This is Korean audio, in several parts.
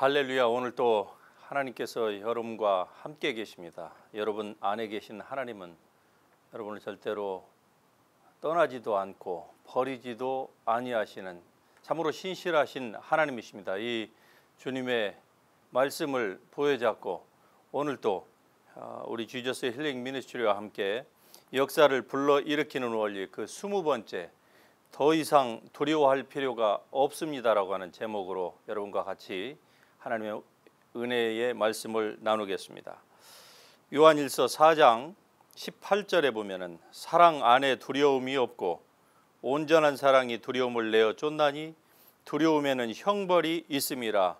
할렐루야. 오늘 또 하나님께서 여러분과 함께 계십니다. 여러분 안에 계신 하나님은 여러분을 절대로 떠나지도 않고 버리지도 아니하시는 참으로 신실하신 하나님이십니다. 이 주님의 말씀을 부여잡고 오늘 또 우리 지저스 힐링 미니스트리와 함께 역사를 불러일으키는 원리 그 20번째 더 이상 두려워할 필요가 없습니다라고 하는 제목으로 여러분과 같이 하나님의 은혜의 말씀을 나누겠습니다. 요한일서 4장 18절에 보면은 사랑 안에 두려움이 없고 온전한 사랑이 두려움을 내어 쫓나니 두려움에는 형벌이 있음이라.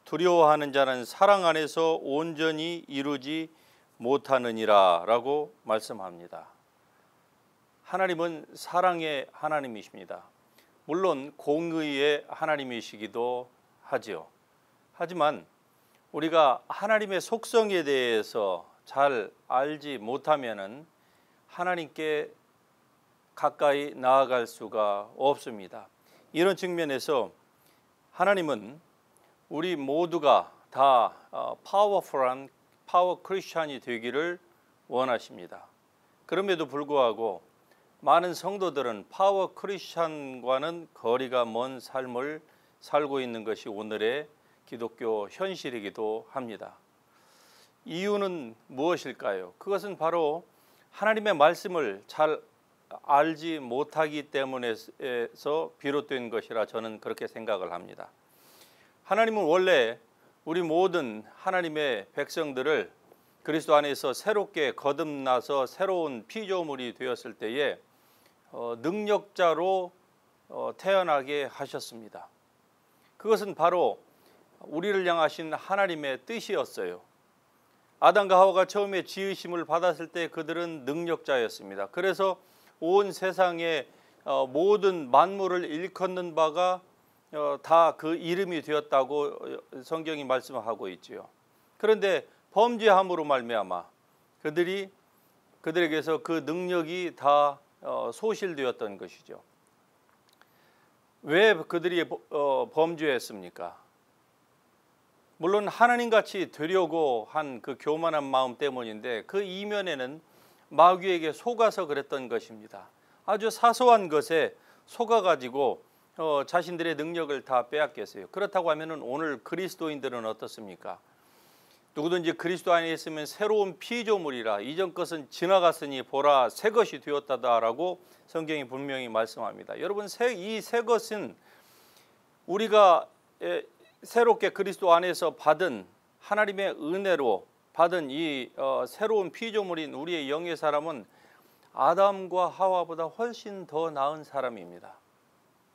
두려워하는 자는 사랑 안에서 온전히 이루지 못하느니라 라고 말씀합니다. 하나님은 사랑의 하나님이십니다. 물론 공의의 하나님이시기도 하지요. 하지만 우리가 하나님의 속성에 대해서 잘 알지 못하면은 하나님께 가까이 나아갈 수가 없습니다. 이런 측면에서 하나님은 우리 모두가 다 파워풀한 파워 크리스찬이 되기를 원하십니다. 그럼에도 불구하고 많은 성도들은 파워 크리스찬과는 거리가 먼 삶을 살고 있는 것이 오늘의 기독교 현실이기도 합니다. 이유는 무엇일까요? 그것은 바로 하나님의 말씀을 잘 알지 못하기 때문에서 비롯된 것이라 저는 그렇게 생각을 합니다. 하나님은 원래 우리 모든 하나님의 백성들을 그리스도 안에서 새롭게 거듭나서 새로운 피조물이 되었을 때에 능력자로 태어나게 하셨습니다. 그것은 바로 우리를 향하신 하나님의 뜻이었어요. 아담과 하와가 처음에 지으심을 받았을 때 그들은 능력자였습니다. 그래서 온 세상의 모든 만물을 일컫는 바가 다 그 이름이 되었다고 성경이 말씀하고 있지요. 그런데 범죄함으로 말미암아 그들에게서 그 능력이 다 소실되었던 것이죠. 왜 그들이 범죄했습니까? 물론 하나님같이 되려고 한 그 교만한 마음 때문인데 그 이면에는 마귀에게 속아서 그랬던 것입니다. 아주 사소한 것에 속아가지고 자신들의 능력을 다 빼앗겼어요. 그렇다고 하면 오늘 그리스도인들은 어떻습니까? 누구든지 그리스도 안에 있으면 새로운 피조물이라 이전 것은 지나갔으니 보라 새 것이 되었다라고 성경이 분명히 말씀합니다. 여러분 이 새 것은 우리가 새롭게 그리스도 안에서 받은 하나님의 은혜로 받은 이 새로운 피조물인 우리의 영의 사람은 아담과 하와보다 훨씬 더 나은 사람입니다.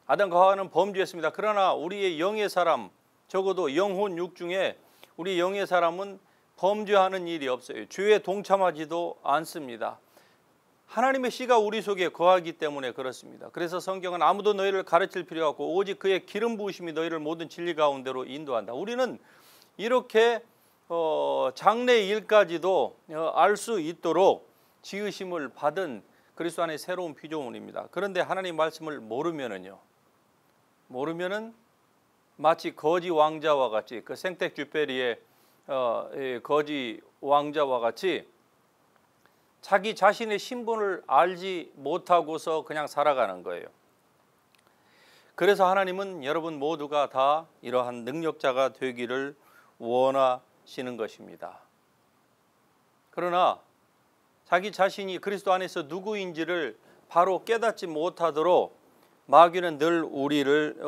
아담과 하와는 범죄했습니다. 그러나 우리의 영의 사람, 적어도 영혼 육 중에 우리 영의 사람은 범죄하는 일이 없어요. 죄에 동참하지도 않습니다. 하나님의 씨가 우리 속에 거하기 때문에 그렇습니다. 그래서 성경은 아무도 너희를 가르칠 필요 없고 오직 그의 기름 부으심이 너희를 모든 진리 가운데로 인도한다. 우리는 이렇게 장래 일까지도 알 수 있도록 지으심을 받은 그리스도 안의 새로운 피조물입니다. 그런데 하나님 말씀을 모르면은 마치 거지 왕자와 같이 그 생텍쥐페리의 거지 왕자와 같이 자기 자신의 신분을 알지 못하고서 그냥 살아가는 거예요. 그래서 하나님은 여러분 모두가 다 이러한 능력자가 되기를 원하시는 것입니다. 그러나 자기 자신이 그리스도 안에서 누구인지를 바로 깨닫지 못하도록 마귀는 늘 우리를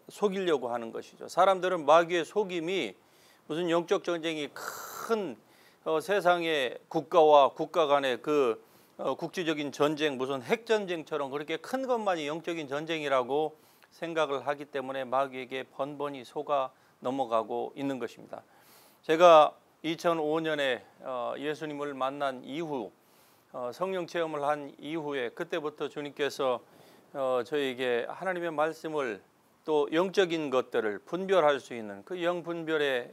속이려고 하는 것이죠. 사람들은 마귀의 속임이 무슨 영적 전쟁이 큰 세상의 국가와 국가 간의 그 국지적인 전쟁 무슨 핵전쟁처럼 그렇게 큰 것만이 영적인 전쟁이라고 생각을 하기 때문에 마귀에게 번번이 속아 넘어가고 있는 것입니다. 제가 2005년에 예수님을 만난 이후 성령 체험을 한 이후에 그때부터 주님께서 저에게 하나님의 말씀을 또 영적인 것들을 분별할 수 있는 그 영분별의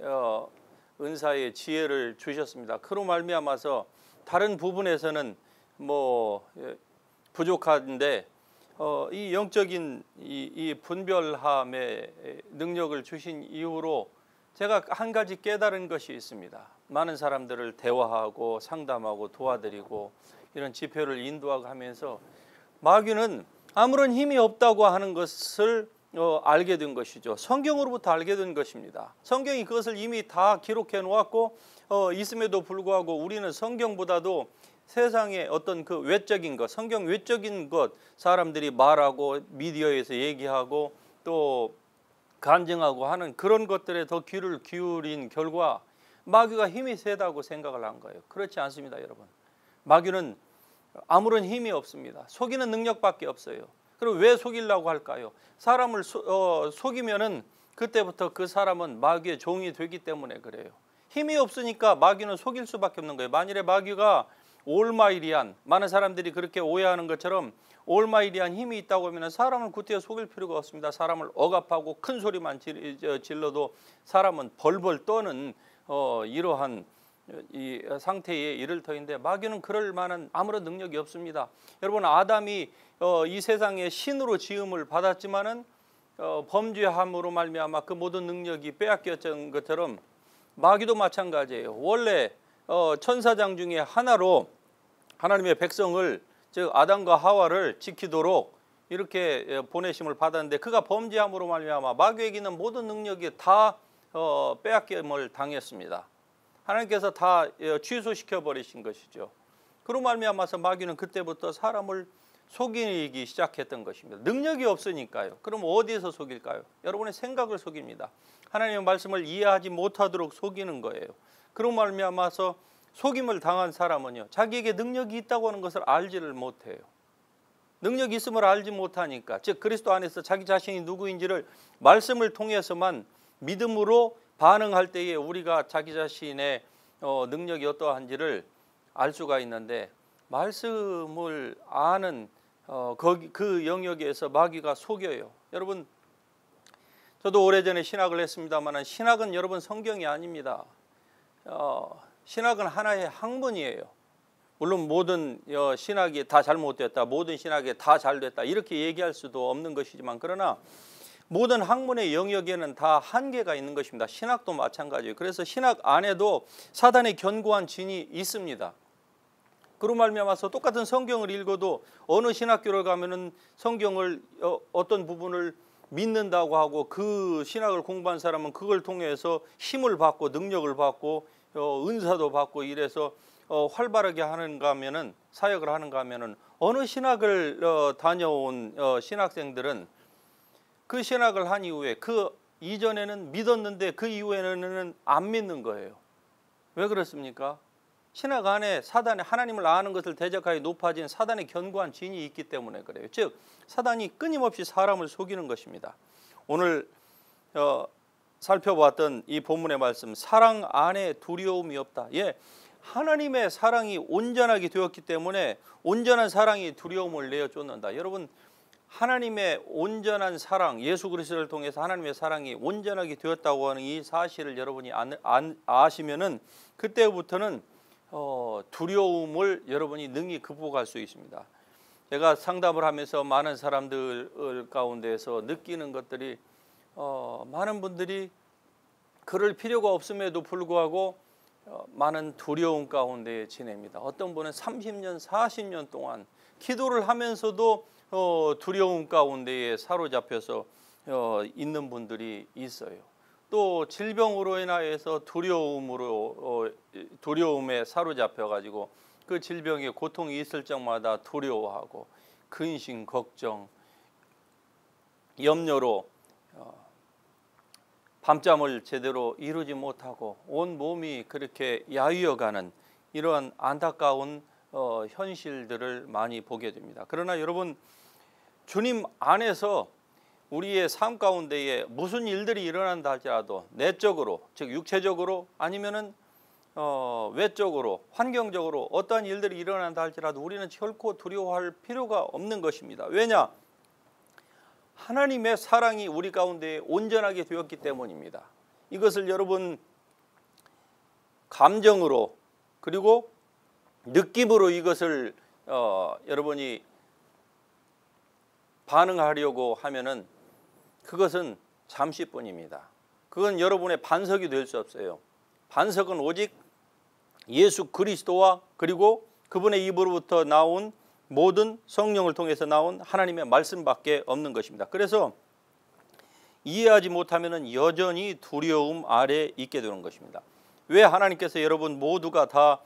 은사의 지혜를 주셨습니다. 그로 말미암아서 다른 부분에서는 부족한데 이 영적인 이 분별함의 능력을 주신 이후로 제가 한 가지 깨달은 것이 있습니다. 많은 사람들을 대화하고 상담하고 도와드리고 이런 집회를 인도하고 하면서 마귀는 아무런 힘이 없다고 하는 것을 알게 된 것이죠. 성경으로부터 알게 된 것입니다. 성경이 그것을 이미 다 기록해 놓았고 있음에도 불구하고 우리는 성경보다도 세상의 어떤 그 외적인 것, 성경 외적인 것, 사람들이 말하고 미디어에서 얘기하고 또 간증하고 하는 그런 것들에 더 귀를 기울인 결과 마귀가 힘이 세다고 생각을 한 거예요. 그렇지 않습니다, 여러분. 마귀는 아무런 힘이 없습니다. 속이는 능력밖에 없어요. 그럼 왜 속이려고 할까요? 사람을 속이면은 그때부터 그 사람은 마귀의 종이 되기 때문에 그래요. 힘이 없으니까 마귀는 속일 수밖에 없는 거예요. 만일에 마귀가 올마이리한, 많은 사람들이 그렇게 오해하는 것처럼 올마이리한 힘이 있다고 하면 사람을 구태여 속일 필요가 없습니다. 사람을 억압하고 큰 소리만 질러도 사람은 벌벌 떠는 이러한 이 상태에 이를 터인데 마귀는 그럴 만한 아무런 능력이 없습니다. 여러분, 아담이 이 세상에 신으로 지음을 받았지만은 범죄함으로 말미암아 그 모든 능력이 빼앗겼던 것처럼 마귀도 마찬가지예요. 원래 천사장 중에 하나로 하나님의 백성을, 즉 아담과 하와를 지키도록 이렇게 보내심을 받았는데 그가 범죄함으로 말미암아 마귀에게 있는 모든 능력이 다 빼앗김을 당했습니다. 하나님께서 다 취소시켜 버리신 것이죠. 그로 말미암아서 마귀는 그때부터 사람을 속이기 시작했던 것입니다. 능력이 없으니까요. 그럼 어디에서 속일까요? 여러분의 생각을 속입니다. 하나님의 말씀을 이해하지 못하도록 속이는 거예요. 그로 말미암아서 속임을 당한 사람은요, 자기에게 능력이 있다고 하는 것을 알지를 못해요. 능력이 있음을 알지 못하니까, 즉 그리스도 안에서 자기 자신이 누구인지를 말씀을 통해서만 믿음으로 반응할 때에 우리가 자기 자신의 능력이 어떠한지를 알 수가 있는데, 말씀을 아는 그 영역에서 마귀가 속여요. 여러분, 저도 오래전에 신학을 했습니다만 신학은 여러분 성경이 아닙니다. 신학은 하나의 학문이에요. 물론 모든 신학이 다 잘못됐다, 모든 신학이 다 잘됐다 이렇게 얘기할 수도 없는 것이지만, 그러나 모든 학문의 영역에는 다 한계가 있는 것입니다. 신학도 마찬가지예요. 그래서 신학 안에도 사단의 견고한 진이 있습니다. 그로 말미암아서 똑같은 성경을 읽어도 어느 신학교를 가면은 성경을 어떤 부분을 믿는다고 하고 그 신학을 공부한 사람은 그걸 통해서 힘을 받고 능력을 받고 은사도 받고 이래서 활발하게 하는가 하면은, 사역을 하는가 하면은, 어느 신학을 다녀온 신학생들은 그 신학을 한 이후에 그 이전에는 믿었는데 그 이후에는 안 믿는 거예요. 왜 그렇습니까? 신학 안에 사단의, 하나님을 아는 것을 대적하여 높아진 사단의 견고한 진이 있기 때문에 그래요. 즉 사단이 끊임없이 사람을 속이는 것입니다. 오늘 살펴봤던 이 본문의 말씀, 사랑 안에 두려움이 없다. 예, 하나님의 사랑이 온전하게 되었기 때문에 온전한 사랑이 두려움을 내어쫓는다. 여러분, 하나님의 온전한 사랑, 예수 그리스도를 통해서 하나님의 사랑이 온전하게 되었다고 하는 이 사실을 여러분이 아시면은 그때부터는 두려움을 여러분이 능히 극복할 수 있습니다. 제가 상담을 하면서 많은 사람들 가운데서 느끼는 것들이, 많은 분들이 그럴 필요가 없음에도 불구하고 많은 두려움 가운데 지냅니다. 어떤 분은 30년, 40년 동안 기도를 하면서도 두려움 가운데에 사로잡혀서 있는 분들이 있어요. 또 질병으로 인하여서 두려움에 사로잡혀 가지고 그 질병에 고통이 있을 적마다 두려워하고 근심, 걱정, 염려로 밤잠을 제대로 이루지 못하고 온 몸이 그렇게 야위어가는 이러한 안타까운 현실들을 많이 보게 됩니다. 그러나 여러분, 주님 안에서 우리의 삶 가운데에 무슨 일들이 일어난다 할지라도 내적으로, 즉 육체적으로 아니면은 외적으로, 환경적으로 어떠한 일들이 일어난다 할지라도 우리는 결코 두려워할 필요가 없는 것입니다. 왜냐? 하나님의 사랑이 우리 가운데 온전하게 되었기 때문입니다. 이것을 여러분 감정으로 그리고 느낌으로 이것을 여러분이 반응하려고 하면은 그것은 잠시뿐입니다. 그건 여러분의 반석이 될 수 없어요. 반석은 오직 예수 그리스도와 그리고 그분의 입으로부터 나온 모든 성령을 통해서 나온 하나님의 말씀밖에 없는 것입니다. 그래서 이해하지 못하면 여전히 두려움 아래 있게 되는 것입니다. 왜 하나님께서 여러분 모두가 다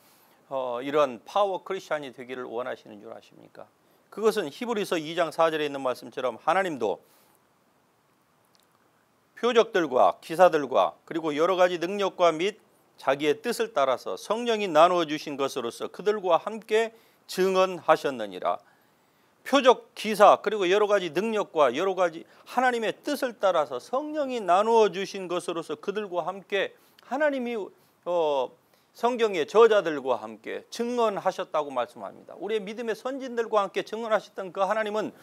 이러한 파워 크리스찬이 되기를 원하시는 줄 아십니까? 그것은 히브리서 2장 4절에 있는 말씀처럼 하나님도 표적들과 기사들과 그리고 여러 가지 능력과 및 자기의 뜻을 따라서 성령이 나누어 주신 것으로서 그들과 함께 증언하셨느니라. 표적, 기사 그리고 여러 가지 능력과 여러 가지 하나님의 뜻을 따라서 성령이 나누어 주신 것으로서 그들과 함께 하나님이 성경의 저자들과 함께 증언하셨다고 말씀합니다. 우리의 믿음의 선진들과 함께 증언하셨던 그 하나님은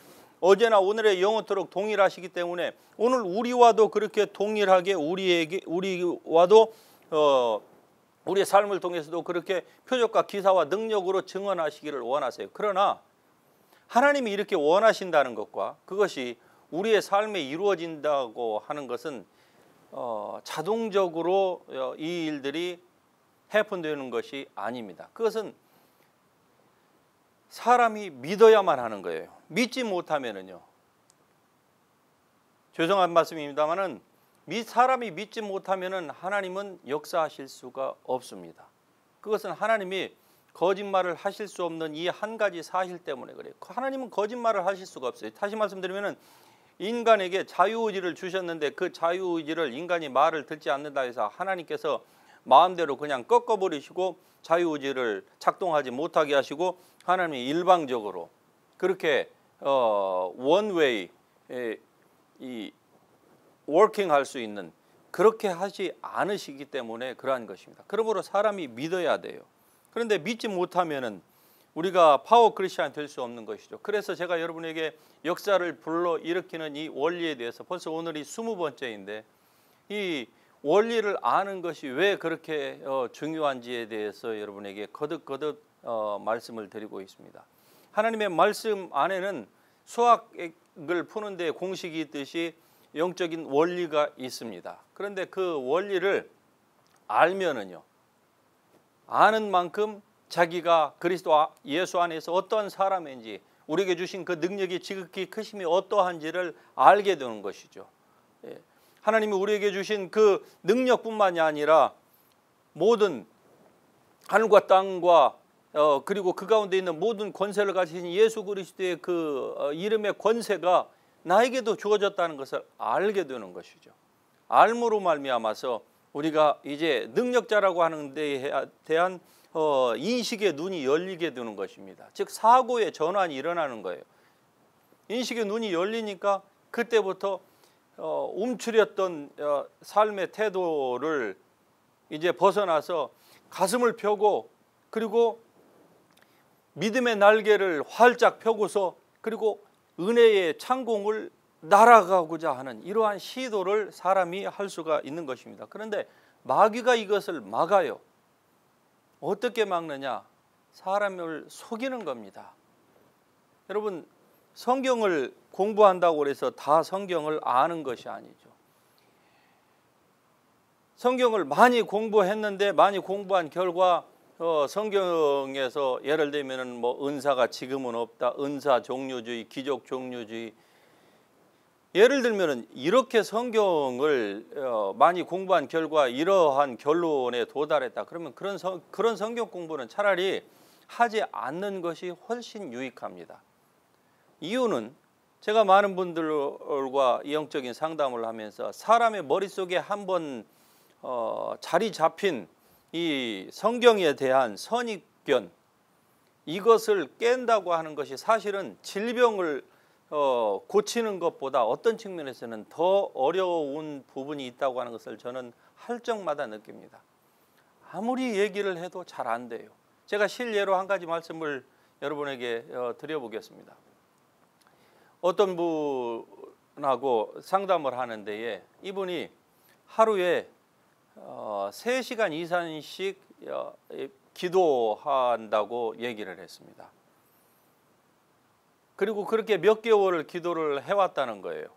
어제나 오늘의 영원토록 동일하시기 때문에 오늘 우리와도 그렇게 동일하게 우리와도 우리의 삶을 통해서도 그렇게 표적과 기사와 능력으로 증언하시기를 원하세요. 그러나 하나님이 이렇게 원하신다는 것과 그것이 우리의 삶에 이루어진다고 하는 것은 자동적으로 이 일들이 해픈되는 것이 아닙니다. 그것은 사람이 믿어야만 하는 거예요. 믿지 못하면은요. 죄송한 말씀입니다만은 사람이 믿지 못하면은 하나님은 역사하실 수가 없습니다. 그것은 하나님이 거짓말을 하실 수 없는 이 한 가지 사실 때문에 그래요. 하나님은 거짓말을 하실 수가 없어요. 다시 말씀드리면은 인간에게 자유의지를 주셨는데 그 자유의지를 인간이 말을 듣지 않는다 해서 하나님께서 마음대로 그냥 꺾어버리시고 자유의지를 작동하지 못하게 하시고 하나님이 일방적으로 그렇게 원웨이 이 워킹할 수 있는 그렇게 하지 않으시기 때문에 그러한 것입니다. 그러므로 사람이 믿어야 돼요. 그런데 믿지 못하면은 우리가 파워 크리스찬 될 수 없는 것이죠. 그래서 제가 여러분에게 역사를 불러 일으키는 이 원리에 대해서 벌써 오늘이 20번째인데 이 원리를 아는 것이 왜 그렇게 중요한지에 대해서 여러분에게 거듭거듭 말씀을 드리고 있습니다. 하나님의 말씀 안에는 수학을 푸는 데 공식이 있듯이 영적인 원리가 있습니다. 그런데 그 원리를 알면은요. 아는 만큼 자기가 그리스도 예수 안에서 어떠한 사람인지 우리에게 주신 그 능력이 지극히 크심이 어떠한지를 알게 되는 것이죠. 하나님이 우리에게 주신 그 능력뿐만이 아니라 모든 하늘과 땅과 그리고 그 가운데 있는 모든 권세를 가지신 예수 그리스도의 그 이름의 권세가 나에게도 주어졌다는 것을 알게 되는 것이죠. 알므로 말미암아서 우리가 이제 능력자라고 하는 데에 대한 인식의 눈이 열리게 되는 것입니다. 즉 사고의 전환이 일어나는 거예요. 인식의 눈이 열리니까 그때부터 움츠렸던 삶의 태도를 이제 벗어나서 가슴을 펴고 그리고 믿음의 날개를 활짝 펴고서 그리고 은혜의 창공을 날아가고자 하는 이러한 시도를 사람이 할 수가 있는 것입니다. 그런데 마귀가 이것을 막아요. 어떻게 막느냐? 사람을 속이는 겁니다. 여러분 성경을 공부한다고 해서 다 성경을 아는 것이 아니죠. 성경을 많이 공부했는데 많이 공부한 결과 성경에서 예를 들면은 뭐 은사가 지금은 없다, 은사 종류주의, 기적 종류주의. 예를 들면은 이렇게 성경을 많이 공부한 결과 이러한 결론에 도달했다. 그러면 그런 성경 공부는 차라리 하지 않는 것이 훨씬 유익합니다. 이유는 제가 많은 분들과 영적인 상담을 하면서 사람의 머릿속에 한번 자리 잡힌 이 성경에 대한 선입견 이것을 깬다고 하는 것이 사실은 질병을 고치는 것보다 어떤 측면에서는 더 어려운 부분이 있다고 하는 것을 저는 할 적마다 느낍니다. 아무리 얘기를 해도 잘 안 돼요. 제가 실례로 한 가지 말씀을 여러분에게 드려보겠습니다. 어떤 분하고 상담을 하는 데에 이분이 하루에 3시간 이상씩 기도한다고 얘기를 했습니다. 그리고 그렇게 몇 개월을 기도를 해왔다는 거예요.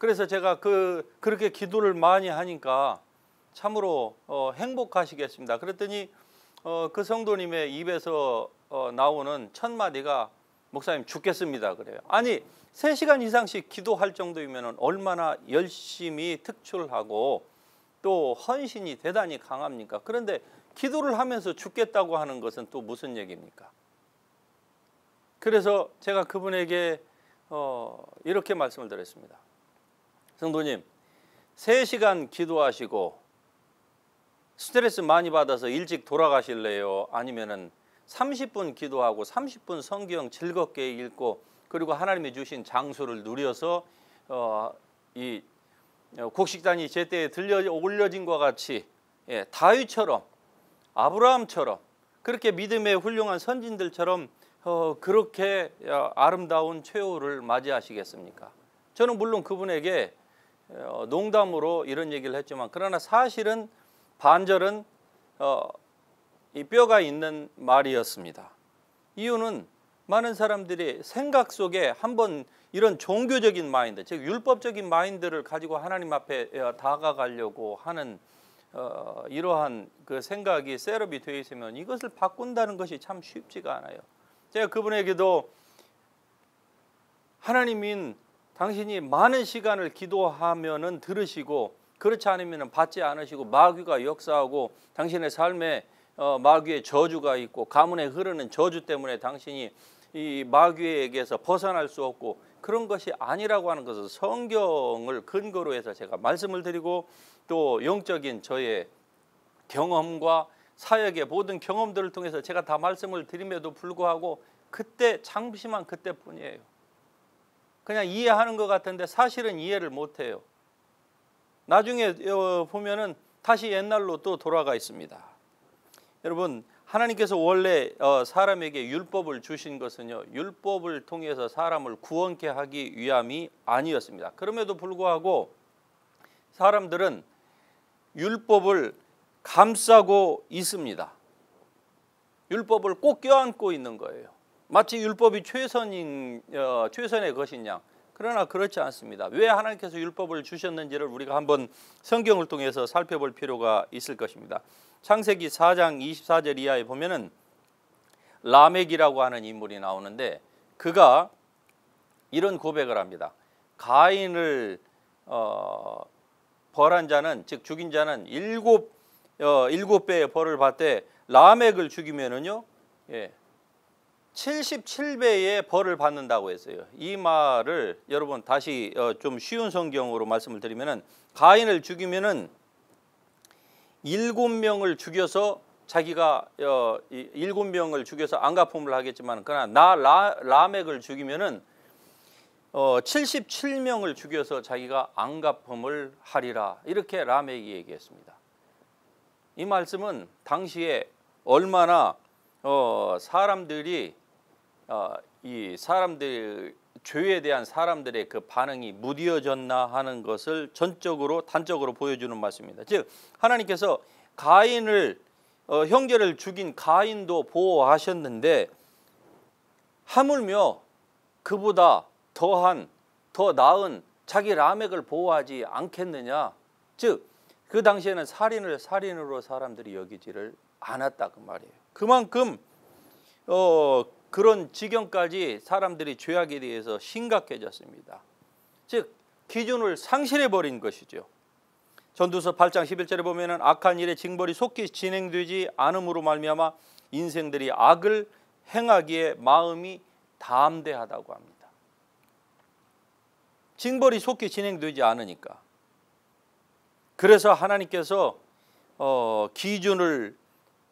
그래서 제가 그렇게 기도를 많이 하니까 참으로 행복하시겠습니다. 그랬더니 그 성도님의 입에서 나오는 첫 마디가 목사님 죽겠습니다 그래요. 아니 3시간 이상씩 기도할 정도이면 얼마나 열심히 특출하고 또 헌신이 대단히 강합니까? 그런데 기도를 하면서 죽겠다고 하는 것은 또 무슨 얘기입니까? 그래서 제가 그분에게 이렇게 말씀을 드렸습니다. 성도님 3시간 기도하시고 스트레스 많이 받아서 일찍 돌아가실래요? 아니면은 30분 기도하고 30분 성경 즐겁게 읽고 그리고 하나님이 주신 장소를 누려서 이 곡식단이 제때에 올려진 것 같이 다윗처럼 아브라함처럼 그렇게 믿음의 훌륭한 선진들처럼 그렇게 아름다운 최후를 맞이하시겠습니까? 저는 물론 그분에게 농담으로 이런 얘기를 했지만 그러나 사실은 반절은 이 뼈가 있는 말이었습니다. 이유는 많은 사람들이 생각 속에 한번 이런 종교적인 마인드, 즉 율법적인 마인드를 가지고 하나님 앞에 다가가려고 하는 이러한 그 생각이 셋업이 되어 있으면 이것을 바꾼다는 것이 참 쉽지가 않아요. 제가 그분에게도 하나님인 당신이 많은 시간을 기도하면은 들으시고 그렇지 않으면 받지 않으시고 마귀가 역사하고 당신의 삶에 마귀의 저주가 있고 가문에 흐르는 저주 때문에 당신이 이 마귀에게서 벗어날 수 없고 그런 것이 아니라고 하는 것을 성경을 근거로 해서 제가 말씀을 드리고 또 영적인 저의 경험과 사역의 모든 경험들을 통해서 제가 다 말씀을 드림에도 불구하고 그때 잠시만 그때뿐이에요. 그냥 이해하는 것 같은데 사실은 이해를 못해요. 나중에 보면은 다시 옛날로 또 돌아가 있습니다. 여러분 하나님께서 원래 사람에게 율법을 주신 것은요 율법을 통해서 사람을 구원케 하기 위함이 아니었습니다. 그럼에도 불구하고 사람들은 율법을 감싸고 있습니다. 율법을 꼭 껴안고 있는 거예요. 마치 율법이 최선의 것인 양. 그러나 그렇지 않습니다. 왜 하나님께서 율법을 주셨는지를 우리가 한번 성경을 통해서 살펴볼 필요가 있을 것입니다. 창세기 4장 24절 이하에 보면은 라멕이라고 하는 인물이 나오는데 그가 이런 고백을 합니다. 가인을 벌한 자는 즉 죽인 자는 일곱 배의 벌을 받되 라멕을 죽이면은요 77배의 벌을 받는다고 했어요. 이 말을 여러분 다시 좀 쉬운 성경으로 말씀을 드리면은 가인을 죽이면은 7명을 죽여서 자기가 7명을 죽여서 안가품을 하겠지만 그러나 라멕을 죽이면은 77명을 죽여서 자기가 안가품을 하리라 이렇게 라멕이 얘기했습니다. 이 말씀은 당시에 얼마나 사람들이 이 사람들 죄에 대한 사람들의 그 반응이 무뎌졌나 하는 것을 단적으로 보여주는 말씀입니다. 즉 하나님께서 가인을 형제를 죽인 가인도 보호하셨는데 하물며 그보다 더 나은 자기 라멕을 보호하지 않겠느냐. 즉 그 당시에는 살인으로 사람들이 여기지를 않았다 그 말이에요. 그만큼 그런 지경까지 사람들이 죄악에 대해서 심각해졌습니다. 즉 기준을 상실해버린 것이죠. 전도서 8장 11절에 보면은 악한 일의 징벌이 속히 진행되지 않음으로 말미암아 인생들이 악을 행하기에 마음이 담대하다고 합니다. 징벌이 속히 진행되지 않으니까. 그래서 하나님께서 기준을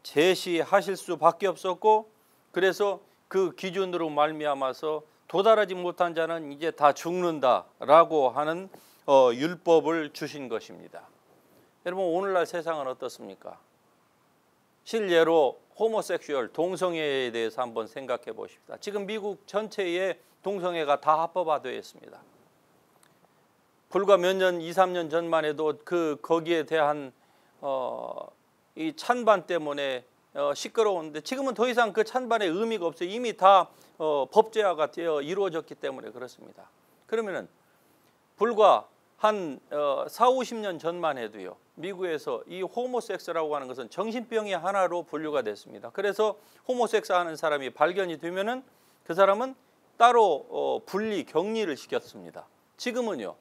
제시하실 수밖에 없었고 그래서 그 기준으로 말미암아서 도달하지 못한 자는 이제 다 죽는다라고 하는 율법을 주신 것입니다. 여러분 오늘날 세상은 어떻습니까? 실례로 호모섹슈얼 동성애에 대해서 한번 생각해 보십시다. 지금 미국 전체에 동성애가 다 합법화되어 있습니다. 불과 몇 년, 2, 3년 전만 해도 거기에 대한 이 찬반 때문에 시끄러웠는데 지금은 더 이상 그 찬반의 의미가 없어요. 이미 다 법제화가 되어 이루어졌기 때문에 그렇습니다. 그러면은 불과 한 40-50년 전만 해도요. 미국에서 이 호모섹스라고 하는 것은 정신병의 하나로 분류가 됐습니다. 그래서 호모섹스 하는 사람이 발견이 되면은 그 사람은 따로 분리 격리를 시켰습니다. 지금은요.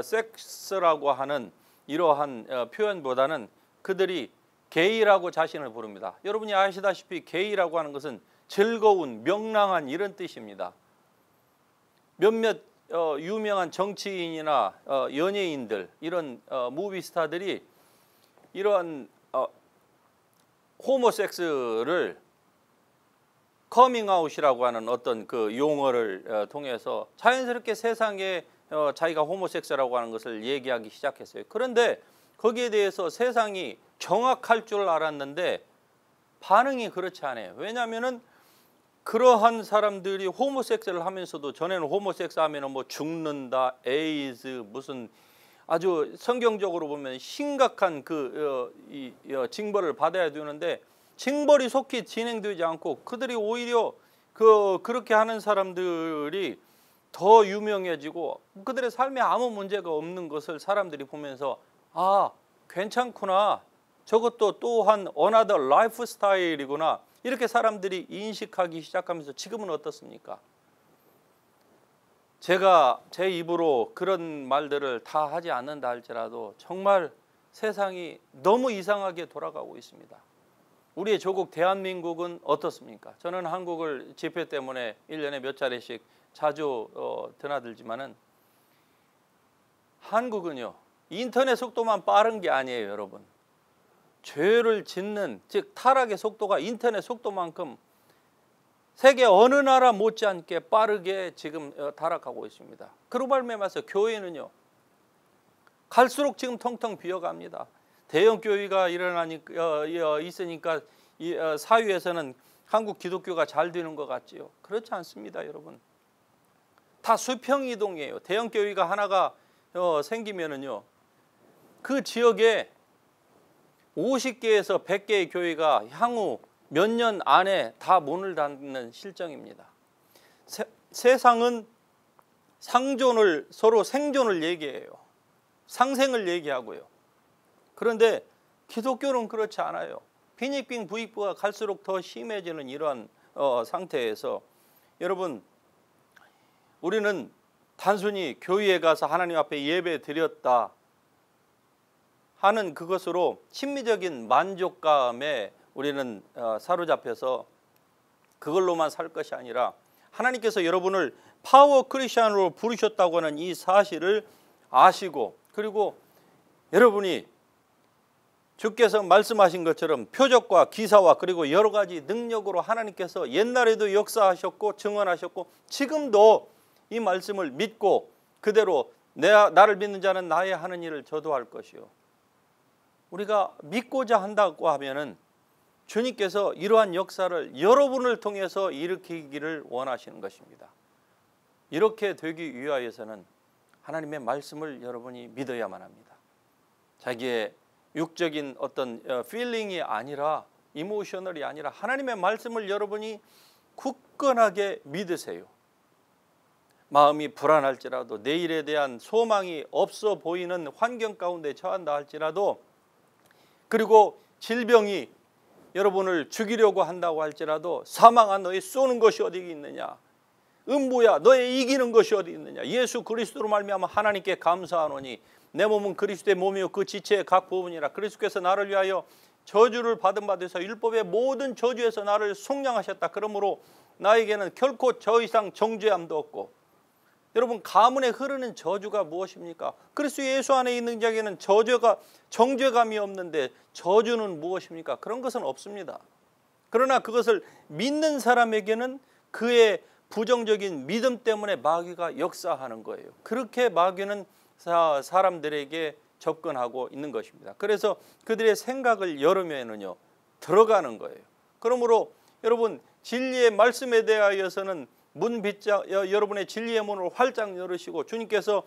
섹스라고 하는 이러한 표현보다는 그들이 게이라고 자신을 부릅니다. 여러분이 아시다시피 게이라고 하는 것은 즐거운, 명랑한 이런 뜻입니다. 몇몇 유명한 정치인이나 연예인들 이런 무비스타들이 이러한 호모섹스를 커밍아웃이라고 하는 어떤 그 용어를 통해서 자연스럽게 세상에 자기가 호모섹스라고 하는 것을 얘기하기 시작했어요. 그런데 거기에 대해서 세상이 경악할 줄 알았는데 반응이 그렇지 않아요. 왜냐하면은 그러한 사람들이 호모섹스를 하면서도 전에는 호모섹스 하면은 뭐 죽는다, 에이즈, 무슨 아주 성경적으로 보면 심각한 징벌을 받아야 되는데 징벌이 속히 진행되지 않고 그들이 오히려 그렇게 하는 사람들이 더 유명해지고 그들의 삶에 아무 문제가 없는 것을 사람들이 보면서 아, 괜찮구나. 저것도 또한 another 라이프 스타일이구나. 이렇게 사람들이 인식하기 시작하면서 지금은 어떻습니까? 제가 제 입으로 그런 말들을 다 하지 않는다 할지라도 정말 세상이 너무 이상하게 돌아가고 있습니다. 우리의 조국 대한민국은 어떻습니까? 저는 한국을 집회 때문에 1년에 몇 차례씩 자주 드나들지만은 한국은요. 인터넷 속도만 빠른 게 아니에요, 여러분. 죄를 짓는, 즉 타락의 속도가 인터넷 속도만큼 세계 어느 나라 못지않게 빠르게 지금 타락하고 있습니다. 그로 말미암아서 교회는요. 갈수록 지금 텅텅 비어갑니다. 대형 교회가 있으니까 사회에서는 한국 기독교가 잘 되는 것 같지요. 그렇지 않습니다, 여러분. 다 수평이동이에요. 대형 교회가 하나가 생기면은요. 그 지역에 50개에서 100개의 교회가 향후 몇 년 안에 다 문을 닫는 실정입니다. 세상은 상존을 서로 생존을 얘기해요. 상생을 얘기하고요. 그런데 기독교는 그렇지 않아요. 빈익빈 부익부가 갈수록 더 심해지는 이러한 상태에서 여러분 우리는 단순히 교회에 가서 하나님 앞에 예배 드렸다 하는 그것으로 심미적인 만족감에 우리는 사로잡혀서 그걸로만 살 것이 아니라 하나님께서 여러분을 파워 크리스천으로 부르셨다고 하는 이 사실을 아시고 그리고 여러분이 주께서 말씀하신 것처럼 표적과 기사와 그리고 여러 가지 능력으로 하나님께서 옛날에도 역사하셨고 증언하셨고 지금도 이 말씀을 믿고 그대로 나를 믿는 자는 나의 하는 일을 저도 할 것이요. 우리가 믿고자 한다고 하면은 주님께서 이러한 역사를 여러분을 통해서 일으키기를 원하시는 것입니다. 이렇게 되기 위하여서는 하나님의 말씀을 여러분이 믿어야만 합니다. 자기의 육적인 어떤 필링이 아니라 이모셔널이 아니라 하나님의 말씀을 여러분이 굳건하게 믿으세요. 마음이 불안할지라도 내일에 대한 소망이 없어 보이는 환경 가운데 처한다 할지라도 그리고 질병이 여러분을 죽이려고 한다고 할지라도 사망아 너희 쏘는 것이 어디 있느냐 음부야 너의 이기는 것이 어디 있느냐 예수 그리스도로 말미암아 하나님께 감사하노니 내 몸은 그리스도의 몸이요 그 지체의 각 부분이라 그리스도께서 나를 위하여 저주를 받은 바 되사 율법의 모든 저주에서 나를 속량하셨다. 그러므로 나에게는 결코 저 이상 정죄함도 없고 여러분 가문에 흐르는 저주가 무엇입니까? 그리스도 예수 안에 있는 자에게는 정죄감이 없는데 저주는 무엇입니까? 그런 것은 없습니다. 그러나 그것을 믿는 사람에게는 그의 부정적인 믿음 때문에 마귀가 역사하는 거예요. 그렇게 마귀는 사람들에게 접근하고 있는 것입니다. 그래서 그들의 생각을 열으면은요 들어가는 거예요. 그러므로 여러분 진리의 말씀에 대하여서는 여러분의 진리의 문을 활짝 열으시고 주님께서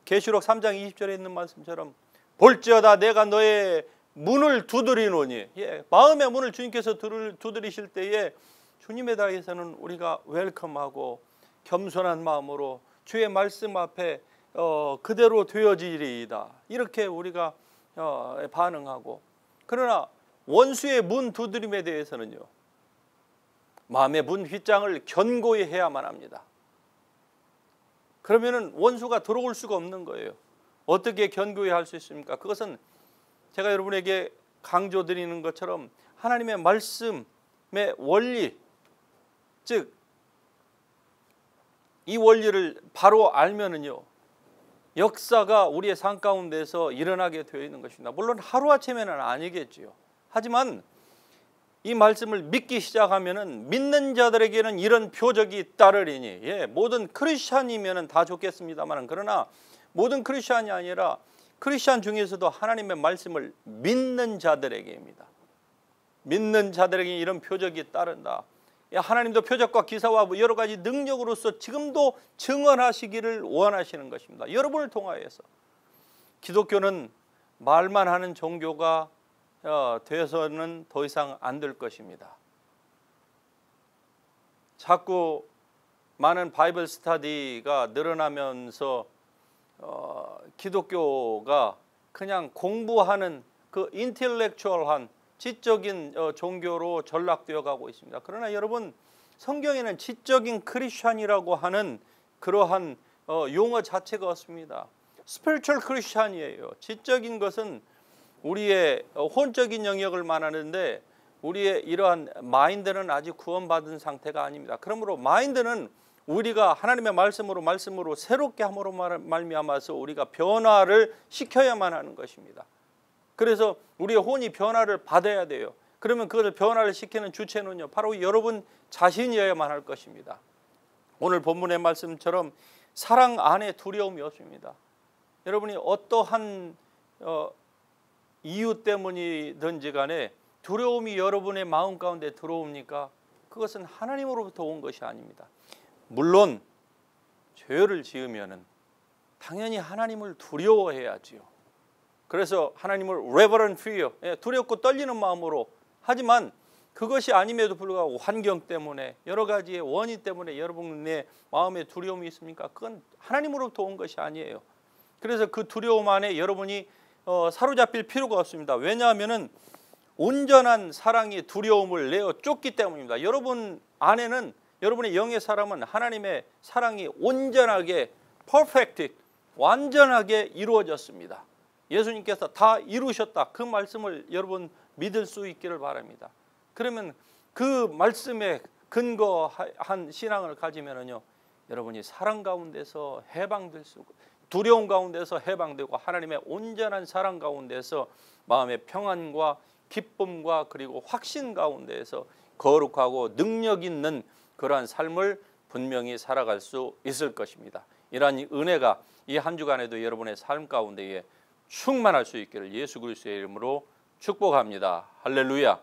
계시록 3장 20절에 있는 말씀처럼 볼지어다 내가 너의 문을 두드리노니 마음의 문을 주님께서 두드리실 때에 주님에 대해서는 우리가 웰컴하고 겸손한 마음으로 주의 말씀 앞에 그대로 되어지리이다. 이렇게 우리가 반응하고, 그러나 원수의 문 두드림에 대해서는요, 마음의 문 휘장을 견고히 해야만 합니다. 그러면은 원수가 들어올 수가 없는 거예요. 어떻게 견고히 할 수 있습니까? 그것은 제가 여러분에게 강조드리는 것처럼 하나님의 말씀의 원리, 즉 이 원리를 바로 알면은요, 역사가 우리의 삶 가운데서 일어나게 되어 있는 것입니다. 물론 하루아침에는 아니겠지요. 하지만 이 말씀을 믿기 시작하면은 믿는 자들에게는 이런 표적이 따르리니, 모든 크리스찬이면은 다 좋겠습니다만, 그러나 모든 크리스찬이 아니라 크리스찬 중에서도 하나님의 말씀을 믿는 자들에게입니다. 믿는 자들에게 이런 표적이 따른다. 하나님도 표적과 기사와 여러 가지 능력으로서 지금도 증언하시기를 원하시는 것입니다. 여러분을 통하여서. 기독교는 말만 하는 종교가 되어서는 더 이상 안 될 것입니다. 자꾸 많은 바이블 스터디가 늘어나면서 기독교가 그냥 공부하는 그 인텔렉추얼한 지적인 종교로 전락되어 가고 있습니다. 그러나 여러분, 성경에는 지적인 크리스찬이라고 하는 그러한 용어 자체가 없습니다. 스피리추얼 크리스찬이에요. 지적인 것은 우리의 혼적인 영역을 말하는데, 우리의 이러한 마인드는 아직 구원받은 상태가 아닙니다. 그러므로 마인드는 우리가 하나님의 말씀으로 새롭게 함으로 말미암아서 우리가 변화를 시켜야만 하는 것입니다. 그래서 우리의 혼이 변화를 받아야 돼요. 그러면 그것을 변화를 시키는 주체는요, 바로 여러분 자신이어야만 할 것입니다. 오늘 본문의 말씀처럼 사랑 안에 두려움이 없습니다. 여러분이 어떠한 이유 때문이든지 간에 두려움이 여러분의 마음 가운데 들어옵니까? 그것은 하나님으로부터 온 것이 아닙니다. 물론 죄를 지으면은 당연히 하나님을 두려워해야지요. 그래서 하나님을 reverent fear, 두렵고 떨리는 마음으로, 하지만 그것이 아님에도 불구하고 환경 때문에 여러 가지의 원인 때문에 여러분의 마음에 두려움이 있습니까? 그건 하나님으로부터 온 것이 아니에요. 그래서 그 두려움 안에 여러분이 사로잡힐 필요가 없습니다. 왜냐하면은 온전한 사랑이 두려움을 내어 쫓기 때문입니다. 여러분 안에는, 여러분의 영의 사람은 하나님의 사랑이 온전하게 perfect, 완전하게 이루어졌습니다. 예수님께서 다 이루셨다. 그 말씀을 여러분 믿을 수 있기를 바랍니다. 그러면 그 말씀에 근거한 신앙을 가지면은요, 여러분이 사랑 가운데서 해방될 수, 두려움 가운데서 해방되고 하나님의 온전한 사랑 가운데서 마음의 평안과 기쁨과 그리고 확신 가운데에서 거룩하고 능력 있는 그러한 삶을 분명히 살아갈 수 있을 것입니다. 이러한 은혜가 이 한 주간에도 여러분의 삶 가운데에 충만할 수 있기를 예수 그리스도의 이름으로 축복합니다. 할렐루야.